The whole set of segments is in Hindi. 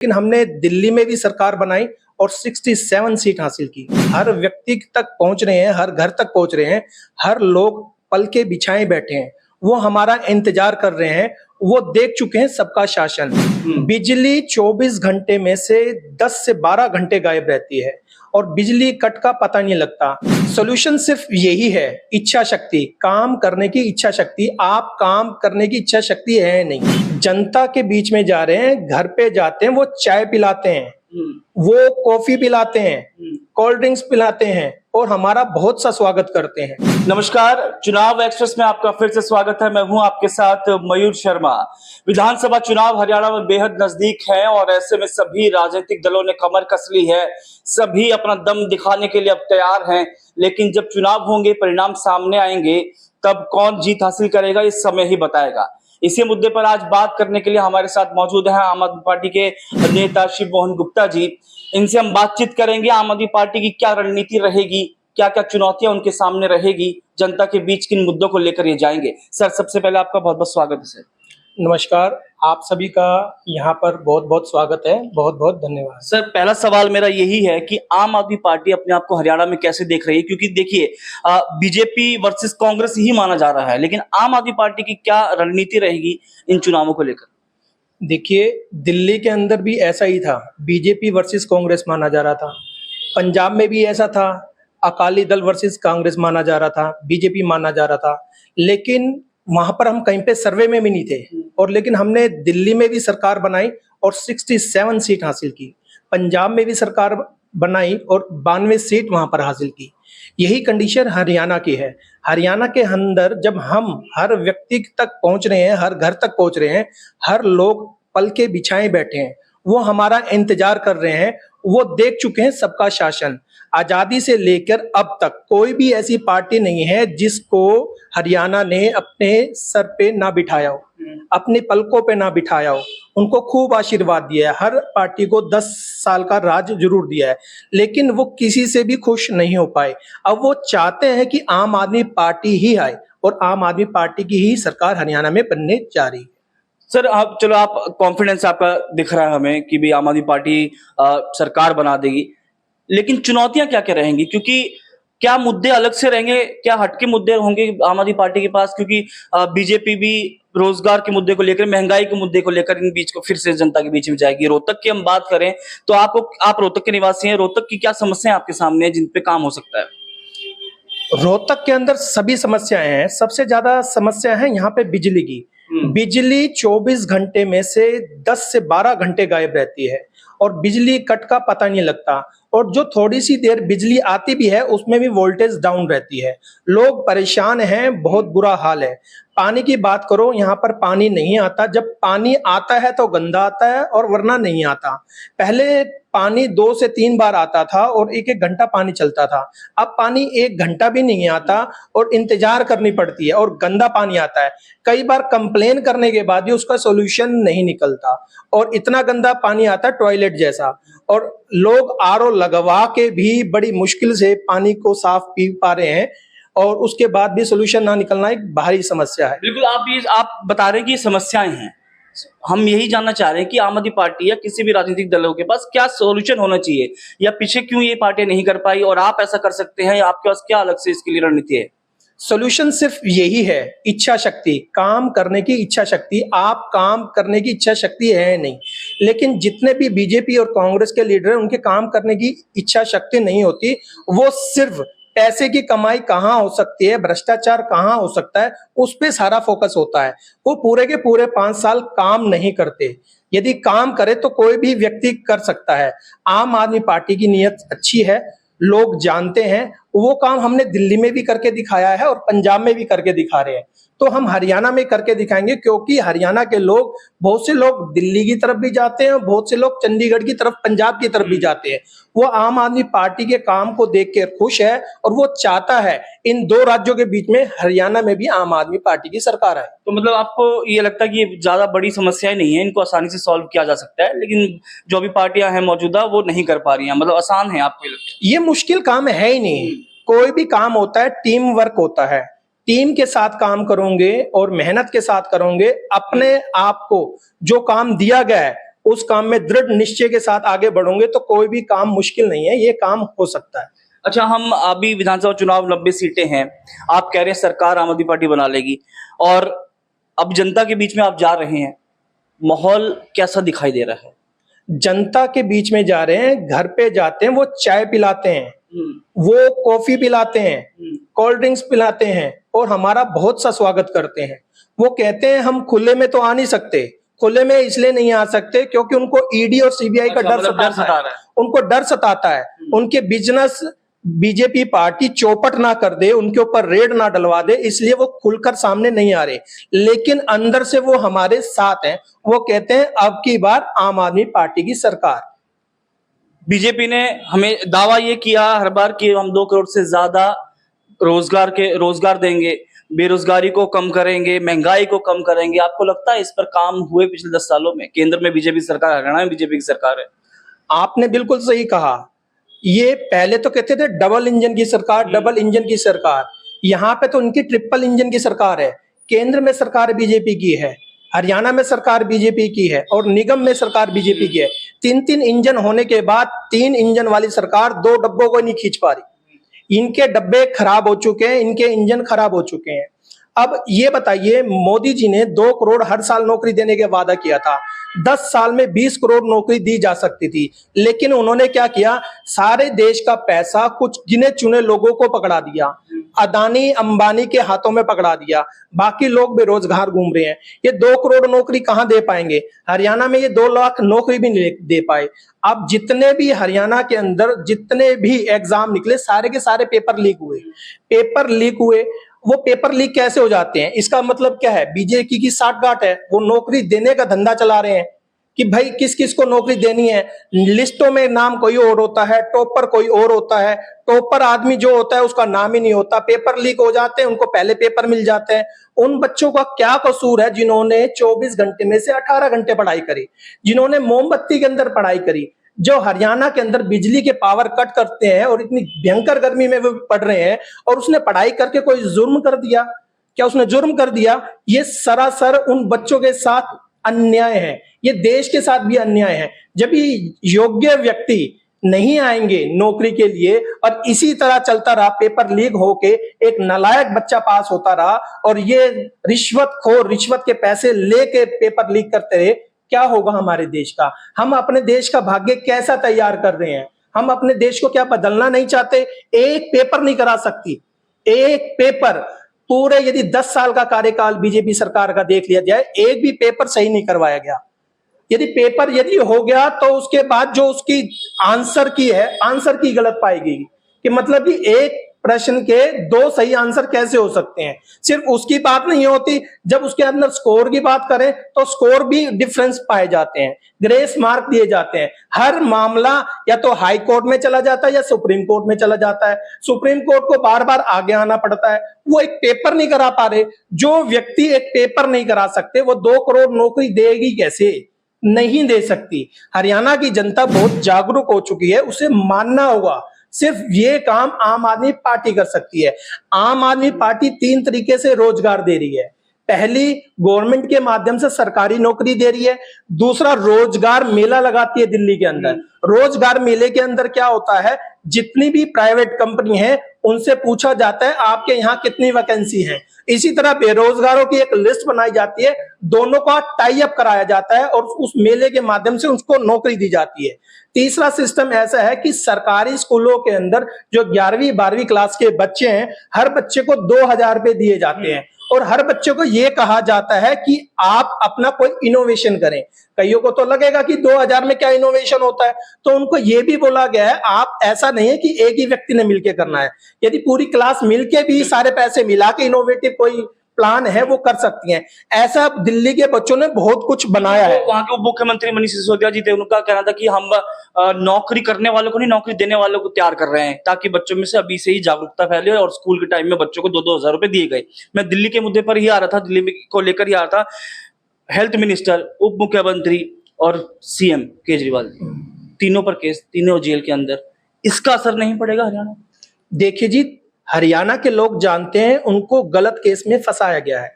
लेकिन हमने दिल्ली में भी सरकार बनाई और 67 सीट हासिल की। हर व्यक्ति तक पहुंच रहे हैं, हर घर तक पहुंच रहे हैं, हर लोग पल के बिछाए बैठे हैं, वो हमारा इंतजार कर रहे हैं, वो देख चुके हैं सबका शासन। बिजली 24 घंटे में से 10 से 12 घंटे गायब रहती है और बिजली कट का पता नहीं लगता। सॉल्यूशन सिर्फ यही है, इच्छा शक्ति, काम करने की इच्छा शक्ति। आप काम करने की इच्छा शक्ति है नहीं। जनता के बीच में जा रहे हैं, घर पे जाते हैं, वो चाय पिलाते हैं, वो कॉफी पिलाते हैं, कोल्ड ड्रिंक्स पिलाते हैं और हमारा बहुत सा स्वागत करते हैं। नमस्कार, चुनाव एक्सप्रेस में आपका फिर से स्वागत है। मैं हूं आपके साथ मयूर शर्मा। विधानसभा चुनाव हरियाणा में बेहद नजदीक है और ऐसे में सभी राजनीतिक दलों ने कमर कस ली है। सभी अपना दम दिखाने के लिए अब तैयार हैं, लेकिन जब चुनाव होंगे, परिणाम सामने आएंगे, तब कौन जीत हासिल करेगा इस समय ही बताएगा। इसी मुद्दे पर आज बात करने के लिए हमारे साथ मौजूद हैं आम आदमी पार्टी के नेता शिव मोहन गुप्ता जी। इनसे हम बातचीत करेंगे, आम आदमी पार्टी की क्या रणनीति रहेगी, क्या क्या चुनौतियां उनके सामने रहेगी, जनता के बीच किन मुद्दों को लेकर ये जाएंगे। सर, सबसे पहले आपका बहुत बहुत स्वागत है। सर नमस्कार, आप सभी का यहाँ पर बहुत बहुत स्वागत है, बहुत बहुत धन्यवाद। सर, पहला सवाल मेरा यही है कि आम आदमी पार्टी अपने आप को हरियाणा में कैसे देख रही है, क्योंकि देखिए बीजेपी वर्सेस कांग्रेस ही माना जा रहा है, लेकिन आम आदमी पार्टी की क्या रणनीति रहेगी इन चुनावों को लेकर? देखिए, दिल्ली के अंदर भी ऐसा ही था, बीजेपी वर्सेस कांग्रेस माना जा रहा था। पंजाब में भी ऐसा था, अकाली दल वर्सेस कांग्रेस माना जा रहा था, बीजेपी माना जा रहा था। लेकिन वहां पर हम कहीं पे सर्वे में भी नहीं थे और लेकिन हमने दिल्ली में भी सरकार बनाई और 67 सीट हासिल की। पंजाब में भी सरकार बनाई और 92 सीट वहां पर हासिल की। यही कंडीशन हरियाणा की है। हरियाणा के अंदर जब हम हर व्यक्ति तक पहुंच रहे हैं, हर घर तक पहुंच रहे हैं, हर लोग पल के बिछाए बैठे हैं, वो हमारा इंतजार कर रहे हैं, वो देख चुके हैं सबका शासन। आजादी से लेकर अब तक कोई भी ऐसी पार्टी नहीं है जिसको हरियाणा ने अपने सर पे ना बिठाया हो, अपने पलकों पे ना बिठाया हो। उनको खूब आशीर्वाद दिया है, हर पार्टी को 10 साल का राज जरूर दिया है, लेकिन वो किसी से भी खुश नहीं हो पाए। अब वो चाहते हैं कि आम आदमी पार्टी ही आए और आम आदमी पार्टी की ही सरकार हरियाणा में बनने जा रही है। सर, आप चलो, आप कॉन्फिडेंस आपका दिख रहा है हमें कि भी आम आदमी पार्टी सरकार बना देगी, लेकिन चुनौतियां क्या क्या रहेंगी? क्योंकि क्या मुद्दे अलग से रहेंगे, क्या हटके मुद्दे होंगे आम आदमी पार्टी के पास? क्योंकि बीजेपी भी रोजगार के मुद्दे को लेकर, महंगाई के मुद्दे को लेकर इन बीच को फिर से जनता के बीच में जाएगी। रोहतक की हम बात करें तो आप रोहतक के निवासी हैं, रोहतक की क्या समस्याएं आपके सामने है जिन पे काम हो सकता है? रोहतक के अंदर सभी समस्याएं हैं। सबसे ज्यादा समस्या है यहाँ पे बिजली की। बिजली 24 घंटे में से 10 से 12 घंटे गायब रहती है और बिजली कट का पता नहीं लगता। और जो थोड़ी सी देर बिजली आती भी है उसमें भी वोल्टेज डाउन रहती है। लोग परेशान हैं, बहुत बुरा हाल है। पानी की बात करो, यहाँ पर पानी नहीं आता। जब पानी आता है तो गंदा आता है और वरना नहीं आता। पहले पानी 2 से 3 बार आता था और 1-1 घंटा पानी चलता था। अब पानी 1 घंटा भी नहीं आता और इंतजार करनी पड़ती है और गंदा पानी आता है। कई बार कंप्लेन करने के बाद भी उसका सॉल्यूशन नहीं निकलता और इतना गंदा पानी आता है टॉयलेट जैसा। और लोग आरओ लगवा के भी बड़ी मुश्किल से पानी को साफ पी पा रहे हैं और उसके बाद भी सॉल्यूशन ना निकलना एक भारी समस्या है। बिल्कुल, आप बता रहे हैं कि ये समस्याएं हैं। हम यही जानना चाह रहे हैं कि आम आदमी पार्टी या किसी भी राजनीतिक दलों के पास क्या सॉल्यूशन होना चाहिए, या पीछे क्यों ये पार्टी नहीं कर पाई और आप ऐसा कर सकते हैं, या आपके पास क्या अलग से इसके लिए रणनीति है? सॉल्यूशन सिर्फ यही है, इच्छा शक्ति, काम करने की इच्छा शक्ति। आप काम करने की इच्छा शक्ति है नहीं, लेकिन जितने भी बीजेपी और कांग्रेस के लीडर हैं उनके काम करने की इच्छा शक्ति नहीं होती। वो सिर्फ पैसे की कमाई कहाँ हो सकती है, भ्रष्टाचार कहाँ हो सकता है, उस पे सारा फोकस होता है। वो पूरे के पूरे 5 साल काम नहीं करते। यदि काम करे तो कोई भी व्यक्ति कर सकता है। आम आदमी पार्टी की नीयत अच्छी है, लोग जानते हैं। वो काम हमने दिल्ली में भी करके दिखाया है और पंजाब में भी करके दिखा रहे हैं, तो हम हरियाणा में करके दिखाएंगे। क्योंकि हरियाणा के लोग, बहुत से लोग दिल्ली की तरफ भी जाते हैं, बहुत से लोग चंडीगढ़ की तरफ, पंजाब की तरफ भी जाते हैं। वो आम आदमी पार्टी के काम को देख कर खुश है और वो चाहता है इन 2 राज्यों के बीच में हरियाणा में भी आम आदमी पार्टी की सरकार है। तो मतलब आपको ये लगता है कि ये ज्यादा बड़ी समस्याएं नहीं है, इनको आसानी से सॉल्व किया जा सकता है, लेकिन जो भी पार्टियां हैं मौजूदा वो नहीं कर पा रही हैं, मतलब आसान है आपको ये लगता है? ये मुश्किल काम है ही नहीं। कोई भी काम होता है, टीम वर्क होता है। टीम के साथ काम करोगे और मेहनत के साथ करोगे, अपने आप को जो काम दिया गया है उस काम में दृढ़ निश्चय के साथ आगे बढ़ोगे तो कोई भी काम मुश्किल नहीं है, ये काम हो सकता है। अच्छा, हम अभी विधानसभा चुनाव 90 सीटें हैं, आप कह रहे हैं सरकार आम आदमी पार्टी बना लेगी, और अब जनता के बीच में आप जा रहे हैं, माहौल कैसा दिखाई दे रहा है? जनता के बीच में जा रहे हैं, घर पे जाते हैं, वो चाय पिलाते हैं, वो कॉफी पिलाते हैं, कोल्ड ड्रिंक्स पिलाते हैं और हमारा बहुत सा स्वागत करते हैं। वो कहते हैं हम खुले में तो आ नहीं सकते, खुले में इसलिए नहीं आ सकते क्योंकि उनको ईडी और सीबीआई का डर सता है, उनको डर सताता है, उनके बिजनेस बीजेपी पार्टी चौपट ना कर दे, उनके ऊपर रेड ना डलवा दे, इसलिए वो खुलकर सामने नहीं आ रहे। लेकिन अंदर से वो हमारे साथ हैं, वो कहते हैं अब की बार आम आदमी पार्टी की सरकार। बीजेपी ने हमें दावा ये किया हर बार कि हम 2 करोड़ से ज्यादा रोजगार देंगे, बेरोजगारी को कम करेंगे, महंगाई को कम करेंगे। आपको लगता है इस पर काम हुए पिछले 10 सालों में? केंद्र में बीजेपी सरकार, हरियाणा में बीजेपी की सरकार है। आपने बिल्कुल सही कहा, ये पहले तो कहते थे डबल इंजन की सरकार, डबल इंजन की सरकार, यहाँ पे तो उनकी ट्रिपल इंजन की सरकार है। केंद्र में सरकार बीजेपी की है, हरियाणा में सरकार बीजेपी की है और निगम में सरकार बीजेपी की है। 3-3 इंजन होने के बाद 3 इंजन वाली सरकार 2 डब्बों को नहीं खींच पा रही। इनके डब्बे खराब हो चुके हैं, इनके इंजन खराब हो चुके हैं। अब ये बताइए, मोदी जी ने 2 करोड़ हर साल नौकरी देने के वादा किया था, 10 साल में 20 करोड़ नौकरी दी जा सकती थी, लेकिन उन्होंने क्या किया, सारे देश का पैसा कुछ गिने चुने लोगों को पकड़ा दिया, अदानी अंबानी के हाथों में पकड़ा दिया, बाकी लोग बेरोजगार घूम रहे हैं। ये 2 करोड़ नौकरी कहां दे पाएंगे? हरियाणा में ये 2 लाख नौकरी भी नहीं दे पाए। अब जितने भी हरियाणा के अंदर जितने भी एग्जाम निकले, सारे के सारे पेपर लीक हुए। वो पेपर लीक कैसे हो जाते हैं? इसका मतलब क्या है? बीजेपी की साठगांठ है, वो नौकरी देने का धंधा चला रहे हैं कि भाई किस किस को नौकरी देनी है। लिस्टों में नाम कोई और होता है, टॉपर कोई और होता है, टॉपर आदमी जो होता है उसका नाम ही नहीं होता। पेपर लीक हो जाते हैं, उनको पहले पेपर मिल जाते हैं। उन बच्चों का क्या कसूर है जिन्होंने 24 घंटे में से 18 घंटे पढ़ाई करी, जिन्होंने मोमबत्ती के अंदर पढ़ाई करी, जो हरियाणा के अंदर बिजली के पावर कट करते हैं और इतनी भयंकर गर्मी में वो पढ़ रहे हैं, और उसने पढ़ाई करके कोई जुर्म कर दिया? क्या उसने जुर्म कर दिया? ये सरासर उन बच्चों के साथ अन्याय है, ये देश के साथ भी अन्याय है। जब ये योग्य व्यक्ति नहीं आएंगे नौकरी के लिए और इसी तरह चलता रहा, पेपर लीक होके एक नालायक बच्चा पास होता रहा और ये रिश्वतखोर रिश्वत के पैसे लेके पेपर लीक करते रहे, क्या होगा हमारे देश का? हम अपने देश का भाग्य कैसा तैयार कर रहे हैं? हम अपने देश को क्या बदलना नहीं चाहते? एक पेपर नहीं करा सकती, एक पेपर पूरे यदि 10 साल का कार्यकाल बीजेपी सरकार का देख लिया जाए, एक भी पेपर सही नहीं करवाया गया। यदि हो गया तो उसके बाद जो उसकी आंसर की गलत पाई गई, कि मतलब कि एक प्रश्न के 2 सही आंसर कैसे हो सकते हैं। सिर्फ उसकी बात नहीं होती, जब उसके अंदर स्कोर की बात करें तो स्कोर भी डिफरेंस पाए जाते हैं, ग्रेस मार्क दिए जाते हैं। हर मामला या तो हाई कोर्ट में चला जाता है या सुप्रीम कोर्ट में चला जाता है, सुप्रीम कोर्ट को बार बार आगे आना पड़ता है। वो एक पेपर नहीं करा पा रहे। जो व्यक्ति एक पेपर नहीं करा सकते, वो 2 करोड़ नौकरी देगी कैसे? नहीं दे सकती। हरियाणा की जनता बहुत जागरूक हो चुकी है, उसे मानना होगा। सिर्फ ये काम आम आदमी पार्टी कर सकती है। आम आदमी पार्टी 3 तरीके से रोजगार दे रही है। पहली, गवर्नमेंट के माध्यम से सरकारी नौकरी दे रही है। दूसरा, रोजगार मेला लगाती है दिल्ली के अंदर। रोजगार मेले के अंदर क्या होता है, जितनी भी प्राइवेट कंपनी है उनसे पूछा जाता है आपके यहाँ कितनी वैकेंसी है। इसी तरह बेरोजगारों की एक लिस्ट बनाई जाती है, दोनों का टाई अप कराया जाता है और उस मेले के माध्यम से उसको नौकरी दी जाती है। तीसरा सिस्टम ऐसा है कि सरकारी स्कूलों के अंदर जो 11वीं 12वीं क्लास के बच्चे हैं, हर बच्चे को 2000 रुपए दिए जाते हैं और हर बच्चे को यह कहा जाता है कि आप अपना कोई इनोवेशन करें। कईयों को तो लगेगा कि 2000 में क्या इनोवेशन होता है, तो उनको यह भी बोला गया है आप ऐसा नहीं है कि एक ही व्यक्ति ने मिलकर करना है, यदि पूरी क्लास मिलके भी सारे पैसे मिला के इनोवेटिव कोई प्लान है वो कर सकती हैं। ऐसा दिल्ली के बच्चों ने बहुत कुछ बनाया है। वहां के उप मुख्यमंत्री मनीष सिसोदिया जी थे, उनका कहना था कि हम नौकरी करने वालों को नहीं, नौकरी देने वालों को तैयार कर रहे हैं ताकि बच्चों में से अभी से ही जागरूकता फैले और स्कूल के टाइम में बच्चों को 2-2 हजार रुपए दिए गए। मैं दिल्ली के मुद्दे पर ही आ रहा था, दिल्ली को लेकर ही आ रहा था। हेल्थ मिनिस्टर, उप मुख्यमंत्री और सीएम केजरीवाल, तीनों पर केस, तीनों जेल के अंदर। इसका असर नहीं पड़ेगा हरियाणा? देखिए जी, हरियाणा के लोग जानते हैं उनको गलत केस में फंसाया गया है।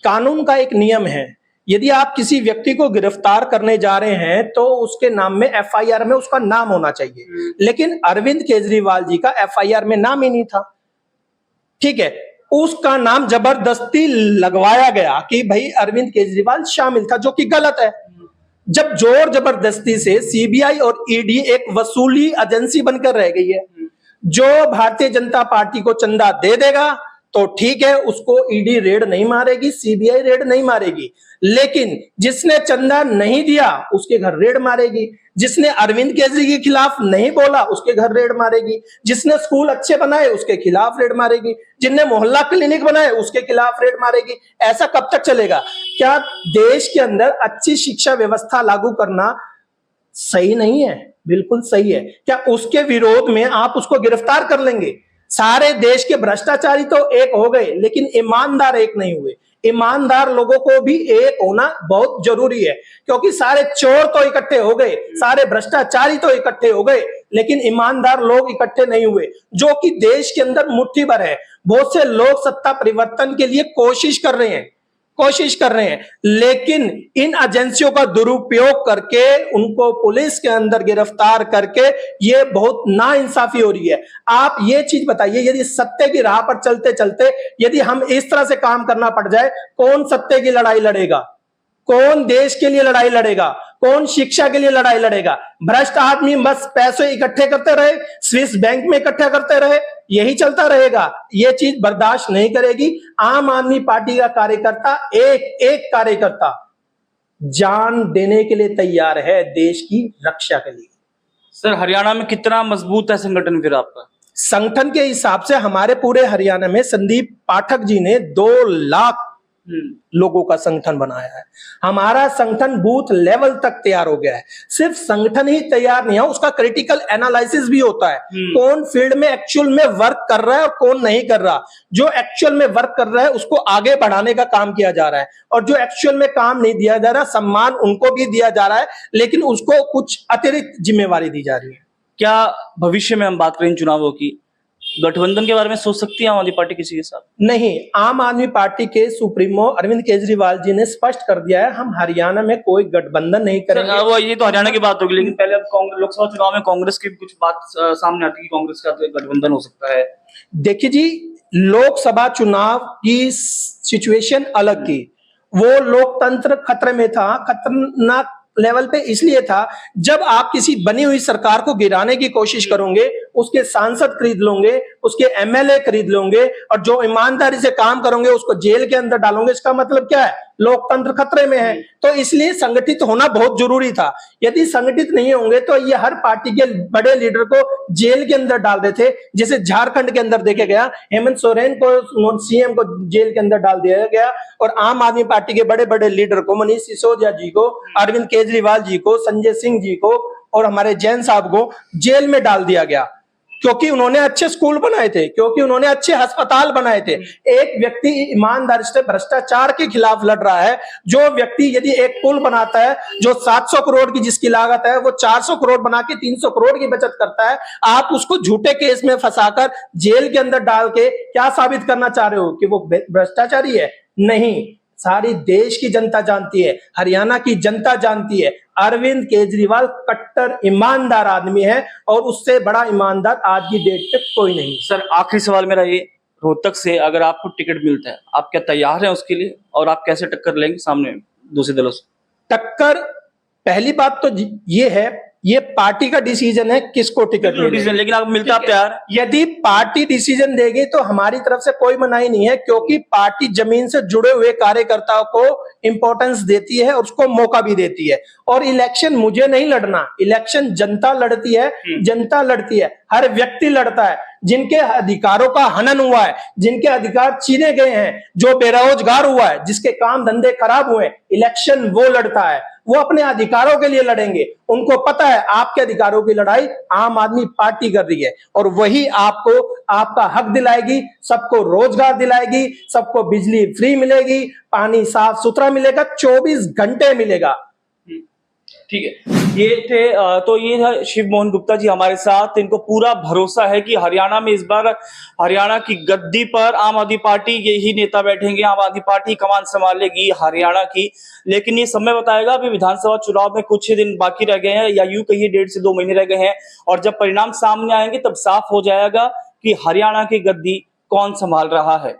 कानून का एक नियम है, यदि आप किसी व्यक्ति को गिरफ्तार करने जा रहे हैं तो उसके नाम में एफआईआर में उसका नाम होना चाहिए, लेकिन अरविंद केजरीवाल जी का एफआईआर में नाम ही नहीं था। ठीक है, उसका नाम जबरदस्ती लगवाया गया कि भाई अरविंद केजरीवाल शामिल था, जो कि गलत है। जब जोर जबरदस्ती से सीबीआई और ईडी एक वसूली एजेंसी बनकर रह गई है, जो भारतीय जनता पार्टी को चंदा दे देगा तो ठीक है, उसको ईडी रेड नहीं मारेगी, सीबीआई रेड नहीं मारेगी, लेकिन जिसने चंदा नहीं दिया उसके घर रेड मारेगी, जिसने अरविंद केजरी के खिलाफ नहीं बोला उसके घर रेड मारेगी, जिसने स्कूल अच्छे बनाए उसके खिलाफ रेड मारेगी, जिसने मोहल्ला क्लिनिक बनाए उसके खिलाफ रेड मारेगी। ऐसा कब तक चलेगा? क्या देश के अंदर अच्छी शिक्षा व्यवस्था लागू करना सही नहीं है? बिल्कुल सही है। क्या उसके विरोध में आप उसको गिरफ्तार कर लेंगे? सारे देश के भ्रष्टाचारी तो एक हो गए, लेकिन ईमानदार एक नहीं हुए। ईमानदार लोगों को भी एक होना बहुत जरूरी है, क्योंकि सारे चोर तो इकट्ठे हो गए, सारे भ्रष्टाचारी तो इकट्ठे हो गए, लेकिन ईमानदार लोग इकट्ठे नहीं हुए, जो कि देश के अंदर मुट्ठी भर है। बहुत से लोग सत्ता परिवर्तन के लिए कोशिश कर रहे हैं, लेकिन इन एजेंसियों का दुरुपयोग करके उनको पुलिस के अंदर गिरफ्तार करके ये बहुत नाइंसाफी हो रही है। आप ये चीज बताइए, यदि सत्य की राह पर चलते चलते यदि हम इस तरह से काम करना पड़ जाए, कौन सत्य की लड़ाई लड़ेगा? कौन देश के लिए लड़ाई लड़ेगा? कौन शिक्षा के लिए लड़ाई लड़ेगा? भ्रष्ट आदमी बस पैसे इकट्ठे करते रहे, स्विस बैंक में इकट्ठा करते रहे, यही चलता रहेगा। ये चीज बर्दाश्त नहीं करेगी। आम आदमी पार्टी का कार्यकर्ता, एक एक कार्यकर्ता जान देने के लिए तैयार है देश की रक्षा के लिए। सर, हरियाणा में कितना मजबूत है संगठन फिर आपका? संगठन के हिसाब से हमारे पूरे हरियाणा में संदीप पाठक जी ने 2 लाख लोगों का संगठन बनाया है। हमारा संगठन बूथ लेवल तक तैयार हो गया है। सिर्फ संगठन ही तैयार नहीं है, उसका क्रिटिकल एनालिसिस भी होता है। कौन फील्ड में एक्चुअल में वर्क कर रहा है और कौन नहीं कर रहा। जो एक्चुअल में वर्क कर रहा है उसको आगे बढ़ाने का काम किया जा रहा है, और जो एक्चुअल में काम नहीं दिया जा रहा, सम्मान उनको भी दिया जा रहा है, लेकिन उसको कुछ अतिरिक्त जिम्मेवारी दी जा रही है। क्या भविष्य में हम बात करें चुनावों की, गठबंधन के बारे में सोच सकती है आम आदमी पार्टी किसी के साथ? नहीं, आम आदमी पार्टी के सुप्रीमो अरविंद केजरीवाल जी ने स्पष्ट कर दिया है, हम हरियाणा में कोई गठबंधन नहीं करेंगे। वो ये तो हरियाणा की बात होगी, लेकिन पहले अब लोकसभा चुनाव में कांग्रेस की कुछ बात सामने आती है कि कांग्रेस का गठबंधन हो सकता है। देखिए जी, लोकसभा चुनाव की सिचुएशन अलग थी। वो लोकतंत्र खतरे में था, खतरनाक लेवल पे इसलिए था, जब आप किसी बनी हुई सरकार को गिराने की कोशिश करोगे, उसके सांसद खरीद लोगे, उसके एमएलए खरीद लोगे, और जो ईमानदारी से काम करोगे उसको जेल के अंदर डालोगे। इसका मतलब क्या है? लोकतंत्र खतरे में है। तो इसलिए संगठित होना बहुत जरूरी था। यदि संगठित नहीं होंगे तो ये हर पार्टी के बड़े लीडर को जेल के अंदर डाल देते। जैसे झारखंड के अंदर देखे गया, हेमंत सोरेन को, सीएम को जेल के अंदर डाल दिया गया, और आम आदमी पार्टी के बड़े बड़े लीडर को, मनीष सिसोदिया जी को, अरविंद केजरीवाल जी को, संजय सिंह जी को और हमारे जैन साहब को जेल में डाल दिया गया, क्योंकि उन्होंने अच्छे स्कूल बनाए थे, क्योंकि उन्होंने अच्छे अस्पताल बनाए थे। एक व्यक्ति ईमानदारी से भ्रष्टाचार के खिलाफ लड़ रहा है। जो व्यक्ति यदि एक पुल बनाता है जो 700 करोड़ की जिसकी लागत है, वो 400 करोड़ बना के 300 करोड़ की बचत करता है, आप उसको झूठे केस में फंसाकर जेल के अंदर डाल के क्या साबित करना चाह रहे हो? कि वो भ्रष्टाचारी है? नहीं, सारी देश की जनता जानती है, हरियाणा की जनता जानती है, अरविंद केजरीवाल कट्टर ईमानदार आदमी है, और उससे बड़ा ईमानदार आज की डेट तक कोई नहीं। सर, आखिरी सवाल मेरा ये, रोहतक से अगर आपको टिकट मिलता है, आप क्या तैयार हैं उसके लिए, और आप कैसे टक्कर लेंगे सामने दूसरे दलों से? टक्कर, पहली बात तो ये है, ये पार्टी का डिसीजन है किसको टिकट मिलेगा, लेकिन आप मिलता आप तैयार? यदि पार्टी डिसीजन देगी तो हमारी तरफ से कोई मनाही नहीं है, क्योंकि पार्टी जमीन से जुड़े हुए कार्यकर्ताओं को इंपॉर्टेंस देती है और उसको मौका भी देती है। और इलेक्शन मुझे नहीं लड़ना, इलेक्शन जनता लड़ती है, जनता लड़ती है, हर व्यक्ति लड़ता है। जिनके अधिकारों का हनन हुआ है, जिनके अधिकार छीने गए हैं, जो बेरोजगार हुआ है, जिसके काम धंधे खराब हुए, इलेक्शन वो लड़ता है, वो अपने अधिकारों के लिए लड़ेंगे। उनको पता है आपके अधिकारों की लड़ाई आम आदमी पार्टी कर रही है, और वही आपको आपका हक दिलाएगी, सबको रोजगार दिलाएगी, सबको बिजली फ्री मिलेगी, पानी साफ सुथरा मिलेगा, 24 घंटे मिलेगा। ठीक है, ये थे तो ये है शिव मोहन गुप्ता जी हमारे साथ। इनको पूरा भरोसा है कि हरियाणा में इस बार हरियाणा की गद्दी पर आम आदमी पार्टी के ही नेता बैठेंगे, आम आदमी पार्टी कमान संभालेगी हरियाणा की। लेकिन ये समय बताएगा, अभी विधानसभा चुनाव में कुछ ही दिन बाकी रह गए हैं, या यूं कहिए 1.5 से 2 महीने रह गए हैं, और जब परिणाम सामने आएंगे तब साफ हो जाएगा कि हरियाणा की गद्दी कौन संभाल रहा है।